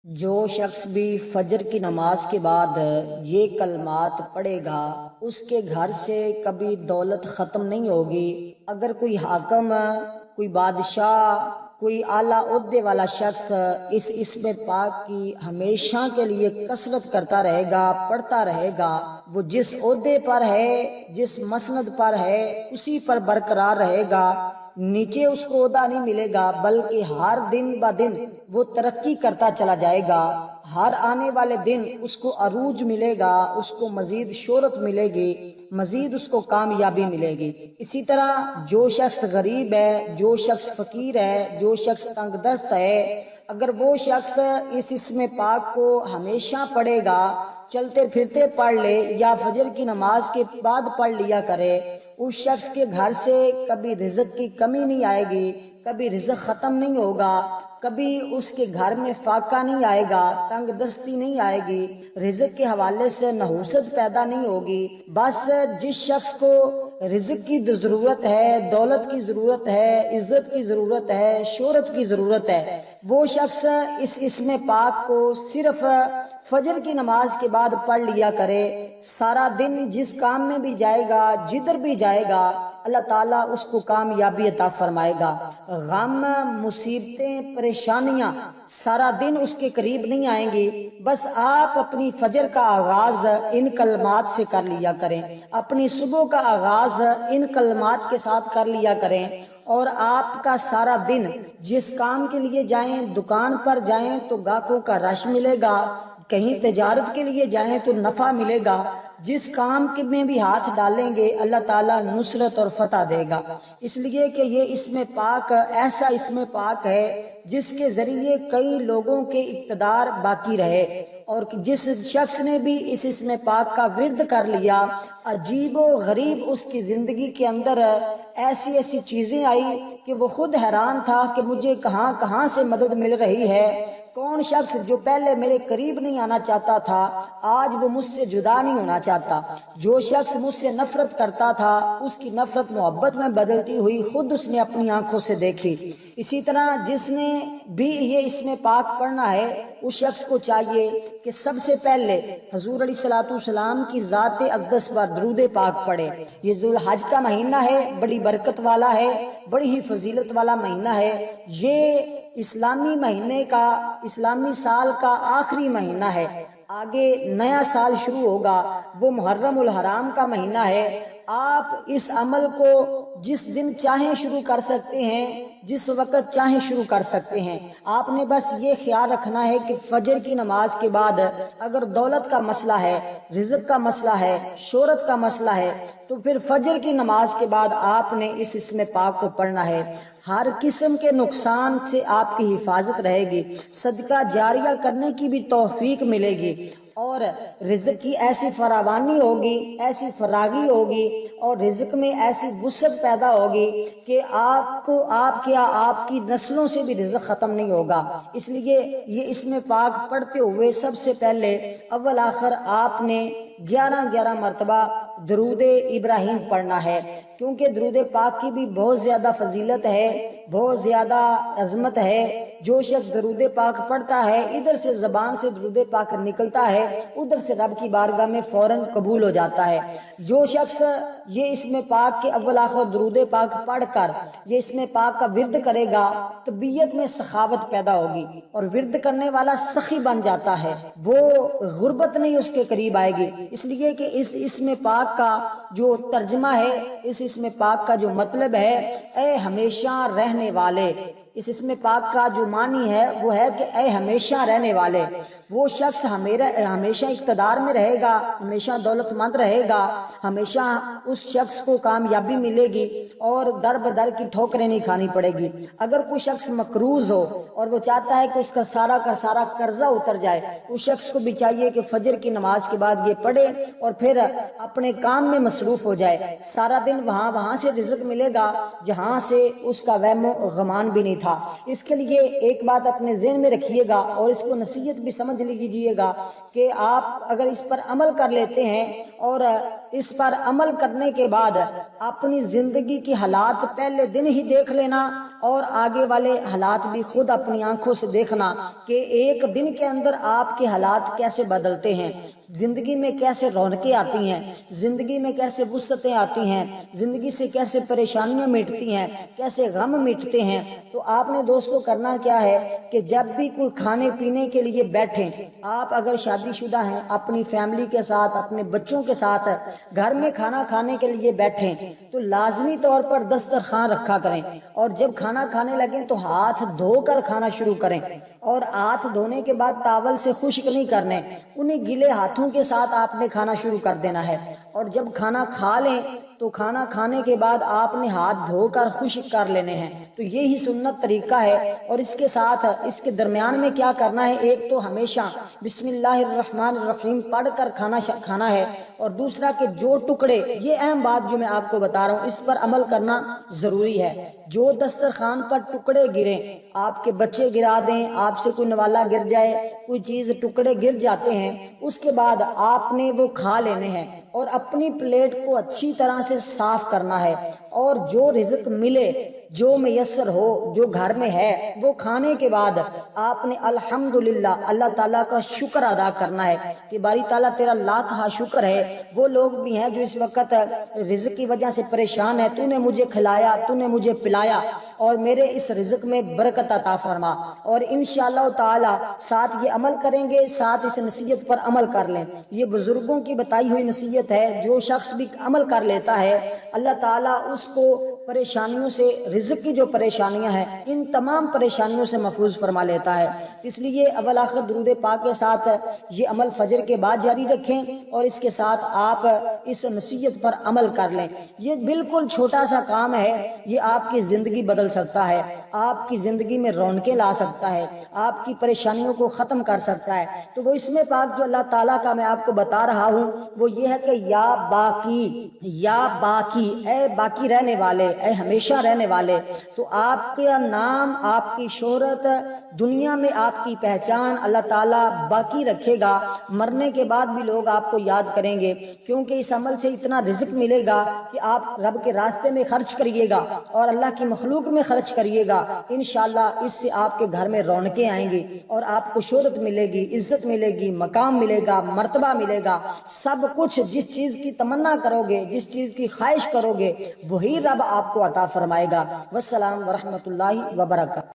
جو شخص بھی فجر کی نماز کے بعد یہ کلمات پڑھے گا اس کے گھر سے کبھی دولت ختم نہیں ہوگی۔ اگر کوئی حاکم، کوئی بادشاہ، کوئی اعلیٰ عہدے والا شخص اس اسم پاک کی ہمیشہ کے لیے کثرت کرتا رہے گا، پڑھتا رہے گا، وہ جس عہدے پر ہے، جس مسند پر ہے، اسی پر برقرار رہے گا۔ نیچے اس کو عہدہ نہیں ملے گا، بلکہ ہر دن بہ دن وہ ترقی کرتا چلا جائے گا۔ ہر آنے والے دن اس کو عروج ملے گا، اس کو مزید شہرت ملے گی، مزید اس کو کامیابی ملے گی۔ اسی طرح جو شخص غریب ہے، جو شخص فقیر ہے، جو شخص تنگ دست ہے، اگر وہ شخص اس اسم پاک کو ہمیشہ پڑھے گا، چلتے پھرتے پڑھ لے یا فجر کی نماز کے بعد پڑھ لیا کرے، اس شخص کے گھر سے کبھی رزق کی کمی نہیں آئے گی، کبھی رزق ختم نہیں ہوگا، کبھی اس کے گھر میں فاقہ نہیں آئے گا، تنگ دستی نہیں آئے گی، رزق کے حوالے سے نحوست پیدا نہیں ہوگی۔ بس جس شخص کو رزق کی ضرورت ہے، دولت کی ضرورت ہے، عزت کی ضرورت ہے، شہرت کی ضرورت ہے، وہ شخص اس اسم پاک کو صرف فجر کی نماز کے بعد پڑھ لیا کرے۔ سارا دن جس کام میں بھی جائے گا، جدھر بھی جائے گا، اللہ تعالیٰ اس کو کامیابی عطا فرمائے گا۔ غم، مصیبتیں، پریشانیاں سارا دن اس کے قریب نہیں آئیں گی۔ بس آپ اپنی فجر کا آغاز ان کلمات سے کر لیا کریں، اپنی صبح کا آغاز ان کلمات کے ساتھ کر لیا کریں، اور آپ کا سارا دن جس کام کے لیے جائیں، دکان پر جائیں تو گاہکوں کا رش ملے گا، کہیں تجارت کے لیے جائیں تو نفع ملے گا، جس کام میں بھی ہاتھ ڈالیں گے اللہ تعالیٰ نصرت اور فتح دے گا۔ اس لیے کہ یہ اسم پاک ایسا اسم پاک ہے جس کے ذریعے کئی لوگوں کے اقتدار باقی رہے، اور جس شخص نے بھی اس اسم پاک کا ورد کر لیا، عجیب و غریب اس کی زندگی کے اندر ایسی ایسی چیزیں آئی کہ وہ خود حیران تھا کہ مجھے کہاں کہاں سے مدد مل رہی ہے۔ کون شخص جو پہلے میرے قریب نہیں آنا چاہتا تھا، آج وہ مجھ سے جدا نہیں ہونا چاہتا۔ جو شخص مجھ سے نفرت کرتا تھا، اس کی نفرت محبت میں بدلتی ہوئی خود اس نے اپنی آنکھوں سے دیکھی۔ اسی طرح جس نے بھی یہ اسم پاک پڑھنا ہے، اس شخص کو چاہیے کہ سب سے پہلے حضور علیہ الصلوۃ والسلام کی ذات اقدس پر درود پاک پڑھے۔ یہ ذوالحج کا مہینہ ہے، بڑی برکت والا ہے، بڑی ہی فضیلت والا مہینہ ہے۔ یہ اسلامی مہینے کا، اسلامی سال کا آخری مہینہ ہے۔ آگے نیا سال شروع ہوگا، وہ محرم الحرام کا مہینہ ہے۔ آپ اس عمل کو جس دن چاہیں شروع کر سکتے ہیں، جس وقت چاہیں شروع کر سکتے ہیں۔ آپ نے بس یہ خیال رکھنا ہے کہ فجر کی نماز کے بعد اگر دولت کا مسئلہ ہے، رزق کا مسئلہ ہے، شہرت کا مسئلہ ہے، تو پھر فجر کی نماز کے بعد آپ نے اس اسم پاک کو پڑھنا ہے۔ ہر قسم کے نقصان سے آپ کی حفاظت رہے گی، صدقہ جاریہ کرنے کی بھی توفیق ملے گی، اور رزق کی ایسی فراوانی ہوگی، ایسی فراگی ہوگی، اور رزق میں ایسی وسعت پیدا ہوگی کہ آپ کی نسلوں سے بھی رزق ختم نہیں ہوگا۔ اس لیے یہ اسم پاک پڑھتے ہوئے سب سے پہلے اول آخر آپ نے 11 مرتبہ درود ابراہیم پڑھنا ہے، کیونکہ درود پاک کی بھی بہت زیادہ فضیلت ہے، بہت زیادہ عظمت ہے۔ جو شخص درود پاک پڑھتا ہے، ادھر سے زبان سے درود پاک نکلتا ہے، ادھر سے رب کی بارگاہ میں فوراً قبول ہو جاتا ہے۔ جو شخص یہ اسم پاک کے اول آخر درود پاک پڑھ کر یہ اسم پاک کا ورد کرے گا، طبیعت میں سخاوت پیدا ہوگی، اور ورد کرنے والا سخی بن جاتا ہے، وہ غربت نہیں اس کے قریب آئے گی۔ اس لیے کہ اس اسم پاک کا جو ترجمہ ہے، اس اسم پاک کا جو مطلب ہے، اے ہمیشہ رہنے والے، اس اسم پاک کا جو معنی ہے وہ ہے کہ اے ہمیشہ رہنے والے۔ وہ شخص ہمیشہ اقتدار میں رہے گا، ہمیشہ دولت مند رہے گا، ہمیشہ اس شخص کو کامیابی ملے گی، اور در بدر کی ٹھوکریں نہیں کھانی پڑے گی۔ اگر کوئی شخص مقروض ہو اور وہ چاہتا ہے کہ اس کا سارا قرضہ اتر جائے، اس شخص کو بھی چاہیے کہ فجر کی نماز کے بعد یہ پڑھے اور پھر اپنے کام میں مصروف ہو جائے۔ سارا دن وہاں سے رزق ملے گا جہاں سے اس کا وہم و گمان بھی نہیں تھا۔ اس کے لیے ایک بات اپنے ذہن میں رکھیے گا، اور اس کو نصیحت بھی سمجھ لیجیے گا کہ آپ اگر اس پر عمل کر لیتے ہیں اور اس پر عمل کرنے کے بعد اپنی زندگی کی حالات پہلے دن ہی دیکھ لینا اور آگے والے حالات بھی خود اپنی آنکھوں سے دیکھنا کہ ایک دن کے اندر آپ کے حالات کیسے بدلتے ہیں، زندگی میں کیسے رونقیں آتی ہیں، زندگی میں کیسے وسعتیں آتی ہیں، زندگی سے کیسے پریشانیاں مٹتی ہیں، کیسے غم مٹتے ہیں۔ تو آپ نے دوستو کرنا کیا ہے کہ جب بھی کوئی کھانے پینے کے لیے بیٹھیں، آپ اگر شادی شدہ ہیں اپنی فیملی کے ساتھ اپنے بچوں کے ساتھ گھر میں کھانا کھانے کے لیے بیٹھیں تو لازمی طور پر دسترخوان رکھا کریں، اور جب کھانا کھانے لگیں تو ہاتھ دھو کر کھانا شروع کریں، اور ہاتھ دھونے کے بعد ٹاول سے خشک نہیں کرنے، انہیں گیلے ہاتھوں کے ساتھ آپ نے کھانا شروع کر دینا ہے، اور جب کھانا کھا لیں تو کھانا کھانے کے بعد آپ نے ہاتھ دھو کر خشک کر لینے ہیں۔ تو یہی سنت طریقہ ہے، اور اس کے ساتھ اس کے درمیان میں کیا کرنا ہے، ایک تو ہمیشہ بسم اللہ الرحمن الرحیم پڑھ کر کھانا ہے، اور دوسرا کہ جو ٹکڑے، یہ اہم بات جو میں آپ کو بتا رہا ہوں اس پر عمل کرنا ضروری ہے، جو دسترخوان پر ٹکڑے گریں، آپ کے بچے گرا دیں، آپ سے کوئی نوالا گر جائے، کوئی چیز ٹکڑے گر جاتے ہیں، اس کے بعد آپ نے وہ کھا لینے ہیں، اور اپنی پلیٹ کو اچھی طرح سے صاف کرنا ہے، اور جو رزق ملے، جو میسر ہو، جو گھر میں ہے، وہ کھانے کے بعد آپ نے الحمدللہ اللہ تعالیٰ کا شکر ادا کرنا ہے کہ باری تعالیٰ تیرا لاکھ شکر ہے، وہ لوگ بھی ہیں جو اس وقت رزق کی وجہ سے پریشان ہے، تو نے مجھے کھلایا، تو نے مجھے پلایا، اور میرے اس رزق میں برکت عطا فرما۔ اور انشاءاللہ تعالی ساتھ یہ عمل کریں گے، ساتھ اس نصیحت پر عمل کر لیں، یہ بزرگوں کی بتائی ہوئی نصیحت ہے، جو شخص بھی عمل کر لیتا ہے اللہ تعالیٰ اس کو پریشانیوں سے، رزق کی جو پریشانیاں ہیں ان تمام پریشانیوں سے محفوظ فرما لیتا ہے۔ اس لیے اول آخر درود پاک کے ساتھ یہ عمل فجر کے بعد جاری رکھیں، اور اس کے ساتھ آپ اس نصیحت پر عمل کر لیں۔ یہ بالکل چھوٹا سا کام ہے، یہ آپ کی زندگی بدل سکتا ہے، آپ کی زندگی میں رونقیں لا سکتا ہے، آپ کی پریشانیوں کو ختم کر سکتا ہے۔ تو وہ اسم پاک جو اللہ تعالیٰ کا میں آپ کو بتا رہا ہوں وہ یہ ہے کہ یا باقی، یا باقی، اے باقی رہنے والے، اے ہمیشہ رہنے والے۔ تو آپ کا نام، آپ کی شہرت، دنیا میں آپ کی پہچان اللہ تعالیٰ باقی رکھے گا، مرنے کے بعد بھی لوگ آپ کو یاد کریں گے، کیونکہ اس عمل سے اتنا رزق ملے گا کہ آپ رب کے راستے میں خرچ کریے گا اور اللہ کی مخلوق میں خرچ کریے گا، انشاءاللہ اس سے آپ کے گھر میں رونقیں آئیں گی، اور آپ کو شہرت ملے گی، عزت ملے گی، مقام ملے گا، مرتبہ ملے گا، سب کچھ جس چیز کی تمنا کرو گے، جس چیز کی خواہش کرو گے، وہی رب آپ کو عطا فرمائے گا۔ والسلام ورحمۃ اللہ وبرکاتہ۔